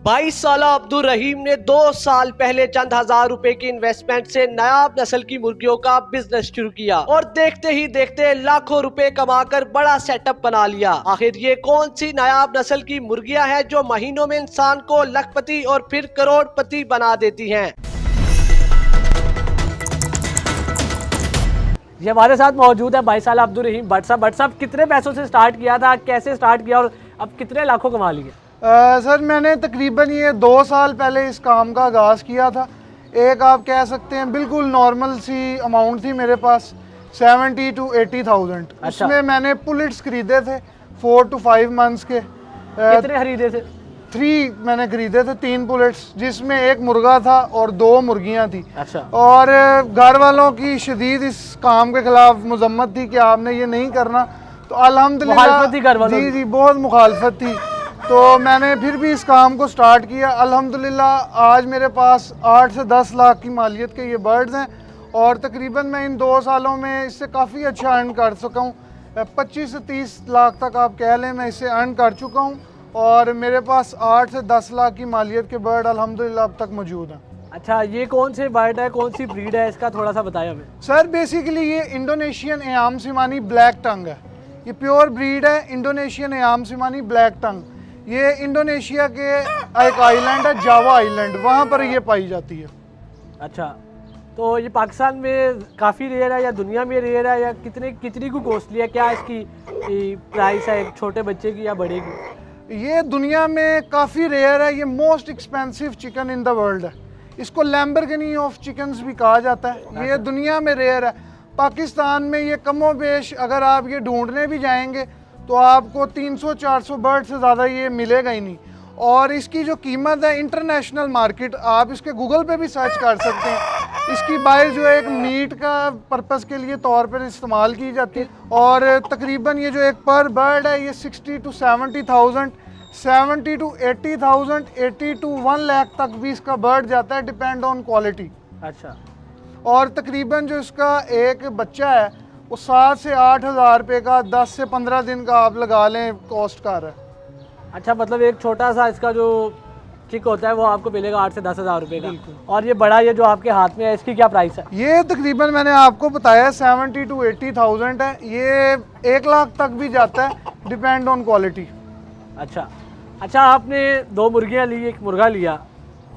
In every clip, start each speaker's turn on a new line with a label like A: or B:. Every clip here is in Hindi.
A: 22 साला अब्दुल रहीम ने 2 साल पहले चंद हजार रुपए की इन्वेस्टमेंट से नायाब नस्ल की मुर्गियों का बिजनेस शुरू किया और देखते ही देखते लाखों रुपए कमाकर बड़ा सेटअप बना लिया। आखिर ये कौन सी नायाब नस्ल की मुर्गियां हैं जो महीनों में इंसान को लखपति और फिर करोड़पति बना देती हैं?
B: ये हमारे साथ मौजूद है 22 साल अब्दुल रहीम भट्ट साहब। भट्ट साहब, कितने पैसों से स्टार्ट किया था, कैसे स्टार्ट किया और अब कितने लाखों कमा लिए?
C: सर मैंने तकरीबन ये 2 साल पहले इस काम का आगाज़ किया था। एक आप कह सकते हैं बिल्कुल नॉर्मल सी अमाउंट थी मेरे पास, 70 to 80,000।
B: अच्छा।
C: उसमें मैंने पुलेट्स खरीदे थे 4 to 5 मंथ्स के।
B: कितने खरीदे थे?
C: 3 मैंने खरीदे थे, 3 पुलेट्स, जिसमें एक मुर्गा था और 2 मुर्गियां थी।
B: अच्छा।
C: और घर वालों की शदीद इस काम के खिलाफ मजम्मत थी कि आपने ये नहीं करना, तो अल्हम्दुलिल्लाह
B: मुखालफत थी घर वालों की?
C: जी बहुत मुखालफत थी, तो मैंने फिर भी इस काम को स्टार्ट किया। अल्हम्दुलिल्लाह आज मेरे पास 8 से 10 लाख की मालियत के ये बर्ड्स हैं और तकरीबन मैं इन 2 सालों में इससे काफ़ी अच्छा अर्न कर सका हूँ। 25 से 30 लाख तक आप कह लें मैं इससे अर्न कर चुका हूँ और मेरे पास 8 से 10 लाख की मालियत के बर्ड अल्हम्दुलिल्लाह अब तक मौजूद हैं।
B: अच्छा, ये कौन से बर्ड है, कौन सी ब्रीड है, इसका थोड़ा सा बताएं हमें।
C: सर बेसिकली ये इंडोनेशियन एयाम सिमानी ब्लैक टंग है, ये प्योर ब्रीड है इंडोनेशियन एयाम सिमानी ब्लैक टंग। ये इंडोनेशिया के एक आइलैंड है, जावा आइलैंड, वहाँ पर ये पाई जाती है।
B: अच्छा, तो ये पाकिस्तान में काफ़ी रेयर है या दुनिया में रेयर है, या कितनी को कॉस्टली है, क्या इसकी प्राइस है एक छोटे बच्चे की या बड़े की?
C: ये दुनिया में काफ़ी रेयर है, ये most expensive chicken in the world है। इसको लैम्बोर्गिनी ऑफ चिकन्स भी कहा जाता है। ये दुनिया में रेयर है। पाकिस्तान में ये कमो बेश अगर आप ये ढूंढने भी जाएंगे तो आपको 300-400 बर्ड से ज़्यादा ये मिलेगा ही नहीं। और इसकी जो कीमत है इंटरनेशनल मार्केट, आप इसके गूगल पे भी सर्च कर सकते हैं। इसकी बाइस जो है एक मीट का पर्पस के लिए तौर पर इस्तेमाल की जाती है और तकरीबन ये जो एक पर बर्ड है ये 60 to 70,000, 70 to 80,000, 80 to 1 लाख तक भी इसका बर्ड जाता है, डिपेंड ऑन क्वालिटी।
B: अच्छा।
C: और तकरीबन जो इसका एक बच्चा है वो 7 से 8 हज़ार रुपये का 10 से 15 दिन का आप लगा लें कॉस्ट कर रहा है।
B: अच्छा, मतलब एक छोटा सा इसका जो चिक होता है वो आपको मिलेगा 8 से 10 हज़ार रुपये का, और ये बड़ा ये जो आपके हाथ में है इसकी क्या प्राइस है?
C: ये तकरीबन मैंने आपको बताया 70 to 80,000 है, ये 1 लाख तक भी जाता है, डिपेंड ऑन क्वालिटी।
B: अच्छा, आपने 2 मुर्गियाँ ली, एक मुर्गा लिया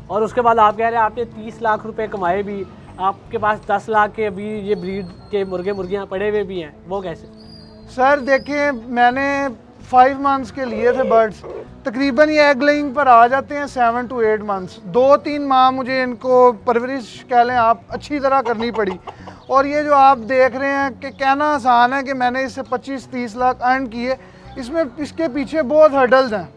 B: और उसके बाद आप कह रहे हैं आपने 30 लाख रुपए कमाए भी, आपके पास 10 लाख के अभी ये ब्रीड के मुर्गियाँ पड़े हुए भी हैं, वो कैसे?
C: सर देखिए मैंने 5 मंथ्स के लिए थे बर्ड्स, तकरीबन ये एग लेइंग पर आ जाते हैं 7 to 8 मंथ्स। 2-3 माह मुझे इनको परवरिश कह लें आप अच्छी तरह करनी पड़ी। और ये जो आप देख रहे हैं कि कहना आसान है कि मैंने इससे 25-30 लाख अर्न किए, इसमें इसके पीछे बहुत हर्डल्स हैं।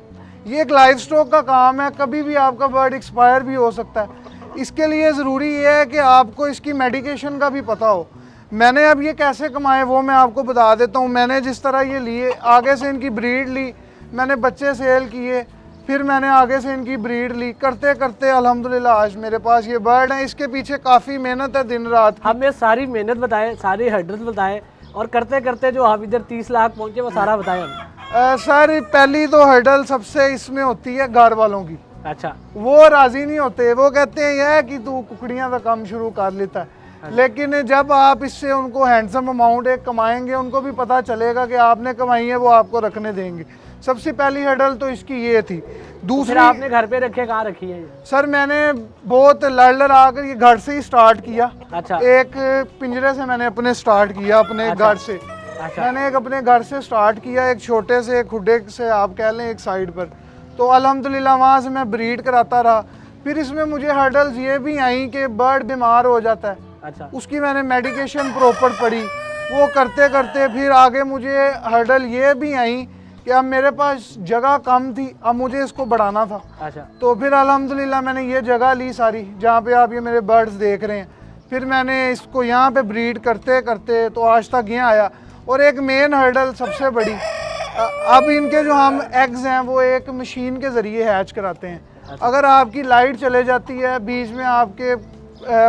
C: ये एक लाइफ स्टॉक का काम है, कभी भी आपका बर्ड एक्सपायर भी हो सकता है। इसके लिए ज़रूरी ये है कि आपको इसकी मेडिकेशन का भी पता हो। मैंने अब ये कैसे कमाए वो मैं आपको बता देता हूँ। मैंने जिस तरह ये लिए, आगे से इनकी ब्रीड ली, मैंने बच्चे सेल किए, फिर मैंने आगे से इनकी ब्रीड ली, करते करते अल्हम्दुलिल्लाह आज मेरे पास ये बर्ड हैं। इसके पीछे काफ़ी मेहनत है दिन रात की।
B: हमें सारी मेहनत बताएं, सारी हर्डल्स बताएं, और करते करते जो आप इधर 30 लाख पहुँचे वो सारा बताएं हमें।
C: सर पहली तो हर्डल सबसे इसमें होती है घर वालों की।
B: अच्छा।
C: वो राज़ी नहीं होते, वो कहते हैं यह कि तू कुकड़ियाँ का काम शुरू कर लेता है। लेकिन जब आप इससे उनको हैंडसम अमाउंट एक कमाएंगे, उनको भी पता चलेगा कि आपने कमाई है, वो आपको रखने देंगे। सबसे पहली हर्डल तो इसकी ये थी। दूसरी
B: आपने घर पे रखे, कहाँ रखी है ये?
C: सर मैंने बहुत लड़ आकर ये घर से ही स्टार्ट किया।
B: अच्छा।
C: एक पिंजरे से मैंने अपने स्टार्ट किया, अपने घर से।
B: अच्छा।
C: मैंने एक अपने घर से स्टार्ट किया, एक छोटे से खुडे से आप कह लें एक साइड पर, तो अल्हम्दुलिल्लाह वहाँ से मैं ब्रीड कराता रहा। फिर इसमें मुझे हर्डल्स ये भी आई कि बर्ड बीमार हो जाता है।
B: अच्छा।
C: उसकी मैंने मेडिकेशन प्रॉपर पढ़ी, वो करते करते फिर आगे मुझे हर्डल ये भी आई कि अब मेरे पास जगह कम थी, अब मुझे इसको बढ़ाना था।
B: अच्छा।
C: तो फिर अल्हम्दुलिल्लाह मैंने ये जगह ली सारी जहाँ पे आप ये मेरे बर्ड्स देख रहे हैं। फिर मैंने इसको यहाँ पे ब्रीड करते करते तो आज तक यहाँ आया। और एक मेन हर्डल सबसे बड़ी, अब इनके जो हम एग्स हैं वो एक मशीन के ज़रिए हैच कराते हैं। अगर आपकी लाइट चले जाती है, बीच में आपके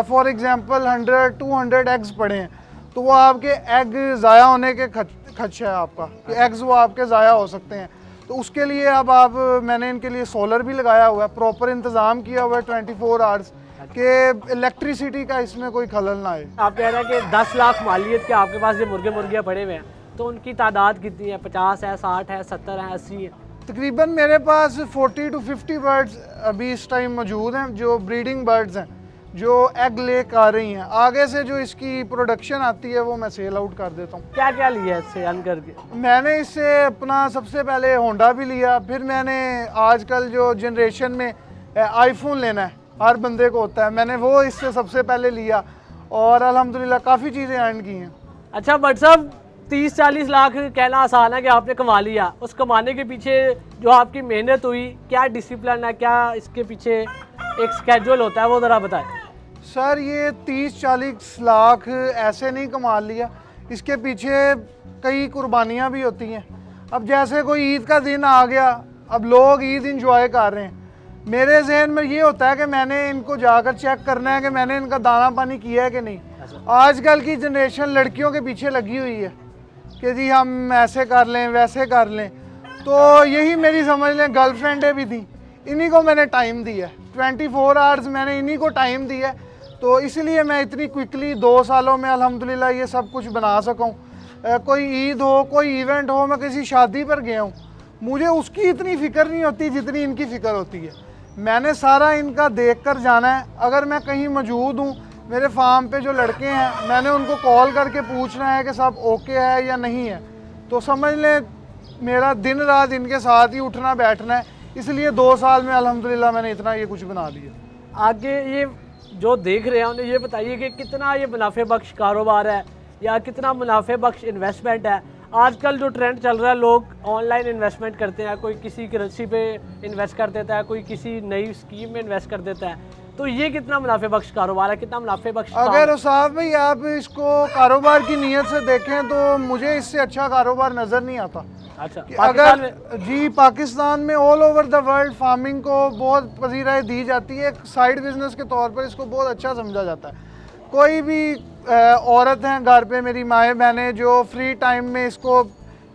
C: फॉर एग्जांपल 100-200 एग्स पड़े हैं, तो वो आपके एग ज़ाया होने के खदशा है आपका कि एग्स वो आपके ज़ाया हो सकते हैं। तो उसके लिए अब मैंने इनके लिए सोलर भी लगाया हुआ है, प्रॉपर इंतज़ाम किया हुआ है 24 आवर्स कि इलेक्ट्रिसिटी का इसमें कोई खलल ना आए।
B: आप कह रहे हैं कि 10 लाख मालियत के आपके पास ये मुर्गियाँ पड़े हुए हैं, तो उनकी तादाद कितनी है? 50 है, 60 है, 70 है, 80 है?
C: तकरीबन मेरे पास 40 to 50 बर्ड्स अभी इस टाइम मौजूद हैं, जो ब्रीडिंग बर्ड्स हैं, जो एग लेक आ रही हैं। आगे से जो इसकी प्रोडक्शन आती है वो मैं सेल आउट कर देता हूँ।
B: क्या क्या लिया इससे अर्न करके?
C: मैंने इससे अपना सबसे पहले होंडा भी लिया, फिर मैंने आजकल जो जनरेशन में आईफोन लेना है हर बंदे को होता है, मैंने वो इससे सबसे पहले लिया और अल्हम्दुलिल्लाह काफ़ी चीज़ें अर्न की हैं।
B: अच्छा बट साहब, 30-40 लाख कहना आसान है कि आपने कमा लिया, उस कमाने के पीछे जो आपकी मेहनत हुई, क्या डिसिप्लिन है, क्या इसके पीछे एक स्केड्यूल होता है, वो ज़रा बताएं।
C: सर ये 30-40 लाख ऐसे नहीं कमा लिया, इसके पीछे कई कुर्बानियाँ भी होती हैं। अब जैसे कोई ईद का दिन आ गया, अब लोग ईद इंजॉय कर रहे हैं, मेरे जहन में ये होता है कि मैंने इनको जाकर चेक करना है कि मैंने इनका दाना पानी किया है कि नहीं। आजकल की जनरेशन लड़कियों के पीछे लगी हुई है कि जी हम ऐसे कर लें वैसे कर लें, तो यही मेरी समझ लें गर्लफ्रेंडें भी थी, इन्हीं को मैंने टाइम दिया है, 24 आवर्स मैंने इन्हीं को टाइम दिया है, तो इसलिए मैं इतनी क्विकली 2 सालों में अल्हम्दुलिल्लाह ये सब कुछ बना सकूं। कोई ईद हो, कोई इवेंट हो, मैं किसी शादी पर गया हूँ, मुझे उसकी इतनी फ़िक्र नहीं होती जितनी इनकी फ़िक्र होती है। मैंने सारा इनका देख कर जाना है। अगर मैं कहीं मौजूद हूँ, मेरे फार्म पे जो लड़के हैं, मैंने उनको कॉल करके पूछना है कि सब ओके है या नहीं है, तो समझ लें मेरा दिन रात इनके साथ ही उठना बैठना है। इसलिए 2 साल में अल्हम्दुलिल्लाह मैंने इतना ये कुछ बना दिया।
B: आगे ये जो देख रहे हैं उन्हें ये बताइए कि कितना ये मुनाफे बख्श कारोबार है या कितना मुनाफे बख्श इन्वेस्टमेंट है। आजकल जो ट्रेंड चल रहा है, लोग ऑनलाइन इन्वेस्टमेंट करते हैं, कोई किसी करेंसी पे इन्वेस्ट कर देता है, कोई किसी नई स्कीम में इन्वेस्ट कर देता है, तो ये कितना मुनाफे बख्श कारोबार है, कितना मुनाफे बख्श?
C: अगर साहब भाई आप इसको कारोबार की नीयत से देखें तो मुझे इससे अच्छा कारोबार नज़र नहीं आता।
B: अच्छा,
C: अगर जी पाकिस्तान में all over the world farming को बहुत पजीराई दी जाती है, एक साइड बिजनेस के तौर पर इसको बहुत अच्छा समझा जाता है। कोई भी औरत हैं घर पे, मेरी माएँ बहनें, जो फ्री टाइम में इसको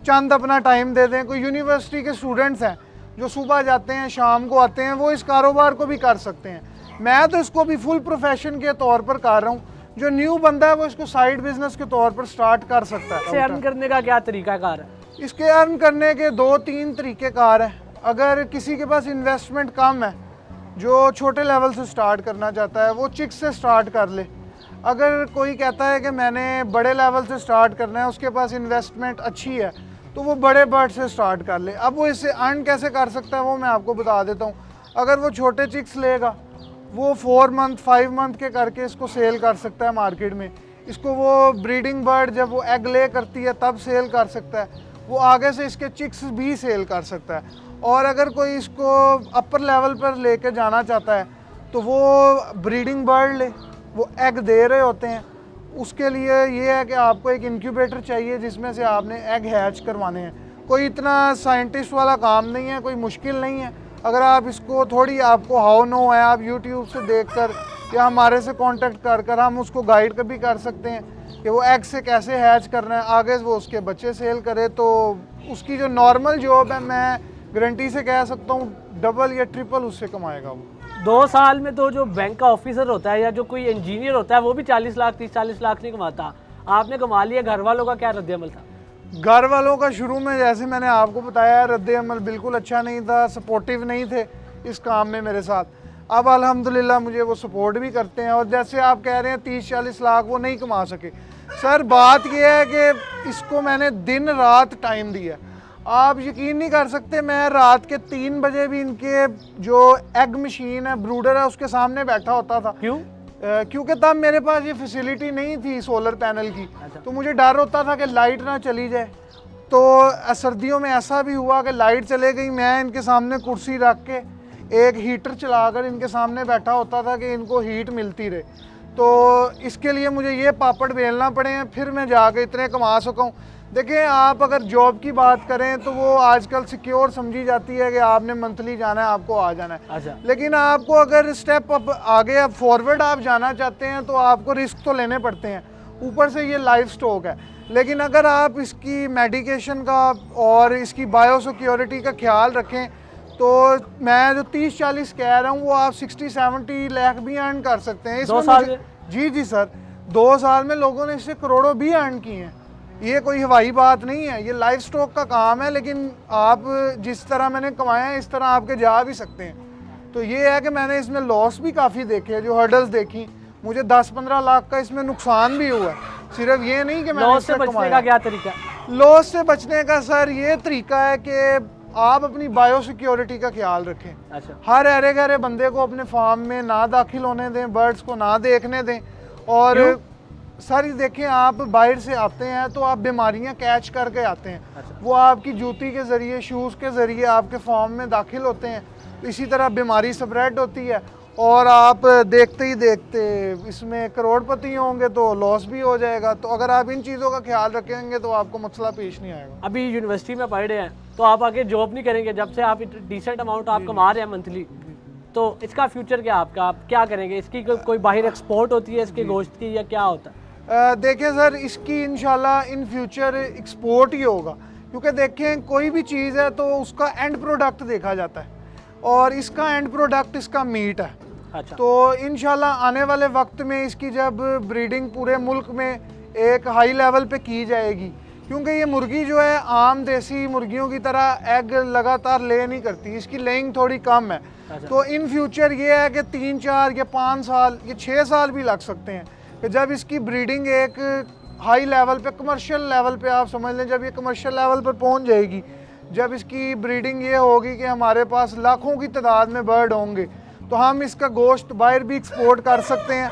C: चंद अपना टाइम दे दें, कोई यूनिवर्सिटी के स्टूडेंट्स हैं जो सुबह जाते हैं शाम को आते हैं, वो इस कारोबार को भी कर सकते हैं। मैं तो इसको भी फुल प्रोफेशन के तौर पर कर रहा हूँ। जो न्यू बंदा है वो इसको साइड बिजनेस के तौर पर स्टार्ट कर सकता है।
B: इससे अर्न करने का क्या तरीकाकार है?
C: इसके अर्न करने के 2-3 तरीक़ेकार हैं। अगर किसी के पास इन्वेस्टमेंट कम है, जो छोटे लेवल से स्टार्ट करना चाहता है, वो चिक्स से स्टार्ट कर ले। अगर कोई कहता है कि मैंने बड़े लेवल से स्टार्ट करना है, उसके पास इन्वेस्टमेंट अच्छी है, तो वो बड़े बर्ड से स्टार्ट कर ले। अब वो इससे अर्न कैसे कर सकता है वो मैं आपको बता देता हूँ। अगर वो छोटे चिक्स लेगा, वो 4 मंथ 5 मंथ के करके इसको सेल कर सकता है मार्केट में। इसको वो ब्रीडिंग बर्ड जब वो एग ले करती है तब सेल कर सकता है, वो आगे से इसके चिक्स भी सेल कर सकता है। और अगर कोई इसको अपर लेवल पर लेके जाना चाहता है तो वो ब्रीडिंग बर्ड ले, वो एग दे रहे होते हैं। उसके लिए ये है कि आपको एक इंक्यूबेटर चाहिए जिसमें से आपने एग हैच करवाने हैं। कोई इतना साइंटिस्ट वाला काम नहीं है, कोई मुश्किल नहीं है। अगर आप इसको थोड़ी आपको हाउ नो है, आप यूट्यूब से देखकर या हमारे से कांटेक्ट कर हम उसको गाइड भी कर सकते हैं कि वो एग से कैसे हैच करना है, आगे वो उसके बच्चे सेल करे। तो उसकी जो नॉर्मल जॉब है, मैं गारंटी से कह सकता हूँ डबल या ट्रिपल उससे कमाएगा वो।
B: 2 साल में तो जो बैंक का ऑफिसर होता है या जो कोई इंजीनियर होता है वो भी 40 लाख 30-40 लाख नहीं कमाता, आपने कमा लिया। घर वालों का क्या रद्द-ए-अमल था?
C: घर वालों का शुरू में जैसे मैंने आपको बताया रद्द-ए-अमल बिल्कुल अच्छा नहीं था, सपोर्टिव नहीं थे इस काम में मेरे साथ। अब अल्हम्दुलिल्लाह मुझे वो सपोर्ट भी करते हैं। और जैसे आप कह रहे हैं 30-40 लाख वो नहीं कमा सके, सर बात यह है कि इसको मैंने दिन रात टाइम दिया। आप यकीन नहीं कर सकते, मैं रात के 3 बजे भी इनके जो एग मशीन है, ब्रूडर है, उसके सामने बैठा होता था।
B: क्यों?
C: क्योंकि तब मेरे पास ये फैसिलिटी नहीं थी सोलर पैनल की। तो मुझे डर होता था कि लाइट ना चली जाए। तो सर्दियों में ऐसा भी हुआ कि लाइट चले गई, मैं इनके सामने कुर्सी रख के एक हीटर चलाकर इनके सामने बैठा होता था कि इनको हीट मिलती रहे। तो इसके लिए मुझे ये पापड़ बेलना पड़े हैं, फिर मैं जाके इतने कमा सकूँ। देखिए, आप अगर जॉब की बात करें तो वो आजकल सिक्योर समझी जाती है कि आपने मंथली जाना है, आपको आ जाना है।
B: अच्छा।
C: लेकिन आपको अगर स्टेप अप आगे फॉरवर्ड आप जाना चाहते हैं तो आपको रिस्क तो लेने पड़ते हैं। ऊपर से ये लाइव स्टॉक है। लेकिन अगर आप इसकी मेडिकेशन का और इसकी बायोसिक्योरिटी का ख्याल रखें तो मैं जो 30-40 कह रहा हूँ वो आप 60-70 लाख भी अर्न कर सकते हैं।
B: 2 साल में?
C: जी सर, 2 साल में लोगों ने इससे करोड़ों भी अर्न किए हैं। ये कोई हवाई बात नहीं है, ये लाइफ स्टॉक का काम है। लेकिन आप जिस तरह मैंने कमाया है इस तरह आपके जा भी सकते हैं। तो ये है कि मैंने इसमें लॉस भी काफ़ी देखे, जो हर्डल्स देखी, मुझे 10-15 लाख का इसमें नुकसान भी हुआ है। सिर्फ ये नहीं कि मैंने
B: लॉस से बचने का क्या तरीका है?
C: लॉस से बचने का सर ये तरीका है कि आप अपनी बायोसिक्योरिटी का ख्याल रखें।
B: अच्छा।
C: हर अरे गहरे बंदे को अपने फार्म में ना दाखिल होने दें, बर्ड्स को ना देखने दें। और सर देखें, आप बाहर से आते हैं तो आप बीमारियां कैच करके आते हैं।
B: अच्छा।
C: वो आपकी जूती के ज़रिए, शूज़ के ज़रिए आपके फार्म में दाखिल होते हैं। तो इसी तरह बीमारी स्प्रेड होती है और आप देखते ही देखते इसमें करोड़पति होंगे तो लॉस भी हो जाएगा। तो अगर आप इन चीज़ों का ख्याल रखेंगे तो आपको मसला पेश नहीं आएगा।
B: अभी यूनिवर्सिटी में पढ़ रहे हैं तो आप आगे जॉब नहीं करेंगे, जब से आप डिसेंट अमाउंट आप कमा रहे हैं मंथली, तो इसका फ्यूचर क्या आपका, आप क्या करेंगे? इसकी कोई बाहर एक्सपोर्ट होती है इसके गोश्त की, या क्या होता है?
C: देखिए सर, इसकी इंशाल्लाह इन फ्यूचर एक्सपोर्ट ही होगा। क्योंकि देखें, कोई भी चीज़ है तो उसका एंड प्रोडक्ट देखा जाता है और इसका एंड प्रोडक्ट इसका मीट है।
B: अच्छा।
C: तो इंशाल्लाह आने वाले वक्त में इसकी जब ब्रीडिंग पूरे मुल्क में एक हाई लेवल पे की जाएगी, क्योंकि ये मुर्गी जो है आम देसी मुर्गियों की तरह एग लगातार ले नहीं करती, इसकी लेइंग थोड़ी कम है।
B: अच्छा।
C: तो इन फ्यूचर ये है कि 3-4 या 5 साल या 6 साल भी लग सकते हैं कि जब इसकी ब्रीडिंग एक हाई लेवल पे, कमर्शियल लेवल पे आप समझ लें, जब ये कमर्शियल लेवल पर पहुंच जाएगी, जब इसकी ब्रीडिंग ये होगी कि हमारे पास लाखों की तादाद में बर्ड होंगे, तो हम इसका गोश्त बाहर भी एक्सपोर्ट कर सकते हैं।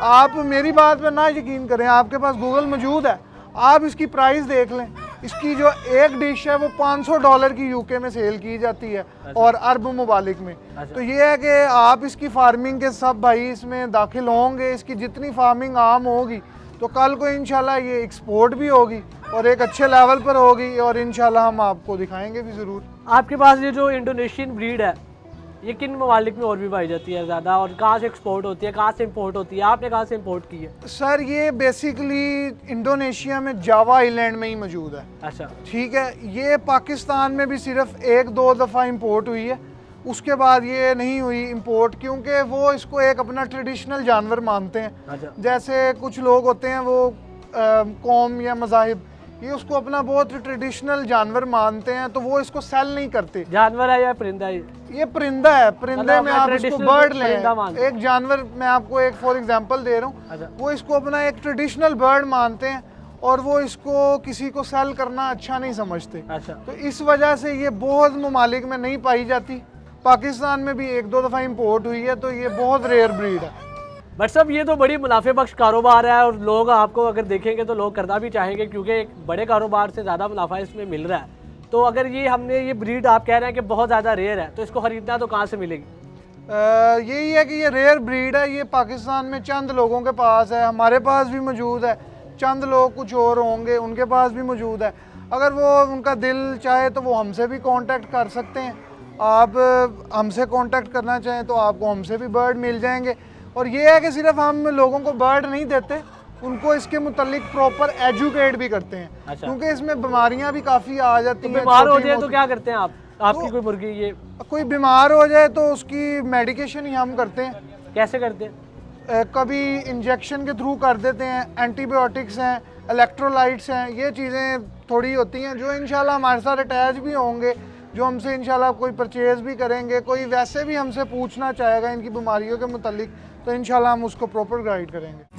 C: आप मेरी बात पर ना यकीन करें, आपके पास गूगल मौजूद है, आप इसकी प्राइस देख लें। इसकी जो एक डिश है वो $500 की यूके में सेल की जाती है। अच्छा। और अरब ममालिक में। अच्छा। तो ये है कि आप इसकी फार्मिंग के सब भाई इसमें दाखिल होंगे, इसकी जितनी फार्मिंग आम होगी तो कल को इंशाल्लाह ये एक्सपोर्ट भी होगी और एक अच्छे लेवल पर होगी, और इंशाल्लाह हम आपको दिखाएंगे भी ज़रूर।
B: आपके पास ये जो इंडोनेशियन ब्रीड है, ये किन ममालिक में और भी पाई जाती है ज़्यादा, और कहाँ से एक्सपोर्ट होती है, कहाँ से इंपोर्ट होती है? आपने कहाँ से इंपोर्ट की है?
C: सर ये बेसिकली इंडोनेशिया में जावा आइलैंड में ही मौजूद है।
B: अच्छा।
C: ठीक है, ये पाकिस्तान में भी सिर्फ 1-2 दफ़ा इंपोर्ट हुई है, उसके बाद ये नहीं हुई इंपोर्ट, क्योंकि वो इसको एक अपना ट्रेडिशनल जानवर मानते हैं।
B: अच्छा।
C: जैसे कुछ लोग होते हैं वो कौम या मज़ाहिब, ये उसको अपना बहुत ट्रेडिशनल जानवर मानते हैं, तो वो इसको सेल नहीं करते।
B: जानवर है या परिंदा है?
C: ये परिंदा है, परिंदे में आप इसको बर्ड लें। एक जानवर मैं आपको एक फॉर एग्जांपल दे रहा हूँ। अच्छा। वो इसको अपना एक ट्रेडिशनल बर्ड मानते हैं और वो इसको किसी को सेल करना अच्छा नहीं समझते। अच्छा। तो इस वजह से ये बहुत ममालिक में नहीं पाई जाती। पाकिस्तान में भी 1-2 दफ़ा इंपोर्ट हुई है, तो ये बहुत रेयर ब्रीड है।
B: बट साहब ये तो बड़ी मुनाफे बख्श कारोबार है, और लोग आपको अगर देखेंगे तो लोग करना भी चाहेंगे, क्योंकि एक बड़े कारोबार से ज़्यादा मुनाफा इसमें मिल रहा है। तो अगर ये हमने ये ब्रीड आप कह रहे हैं कि बहुत ज़्यादा रेयर है, तो इसको ख़रीदना तो कहाँ से मिलेगी?
C: यही है कि ये रेयर ब्रीड है, ये पाकिस्तान में चंद लोगों के पास है, हमारे पास भी मौजूद है, चंद लोग कुछ और होंगे उनके पास भी मौजूद है। अगर वो उनका दिल चाहे तो वो हमसे भी कांटेक्ट कर सकते हैं। आप हमसे कांटेक्ट करना चाहें तो आपको हमसे भी बर्ड मिल जाएंगे। और ये है कि सिर्फ हम लोगों को बर्ड नहीं देते, उनको इसके मुतालिक प्रॉपर एजुकेट भी करते हैं। अच्छा। क्योंकि इसमें बीमारियां भी काफ़ी आ जाती हैं।
B: बीमार हो जाए तो क्या करते हैं आप? आपकी तो कोई मुर्गी ये
C: कोई बीमार हो जाए तो उसकी मेडिकेशन ही हम करते हैं।
B: कैसे करते हैं?
C: कभी इंजेक्शन के थ्रू कर देते हैं, एंटीबायोटिक्स हैं, इलेक्ट्रोलाइट्स हैं, ये चीज़ें थोड़ी होती हैं जो इंशाल्लाह हमारे साथ अटैच भी होंगे, जो हमसे इंशाल्लाह कोई परचेज़ भी करेंगे। कोई वैसे भी हमसे पूछना चाहेगा इनकी बीमारियों के मुतालिक, तो इंशाल्लाह हम उसको प्रॉपर गाइड करेंगे।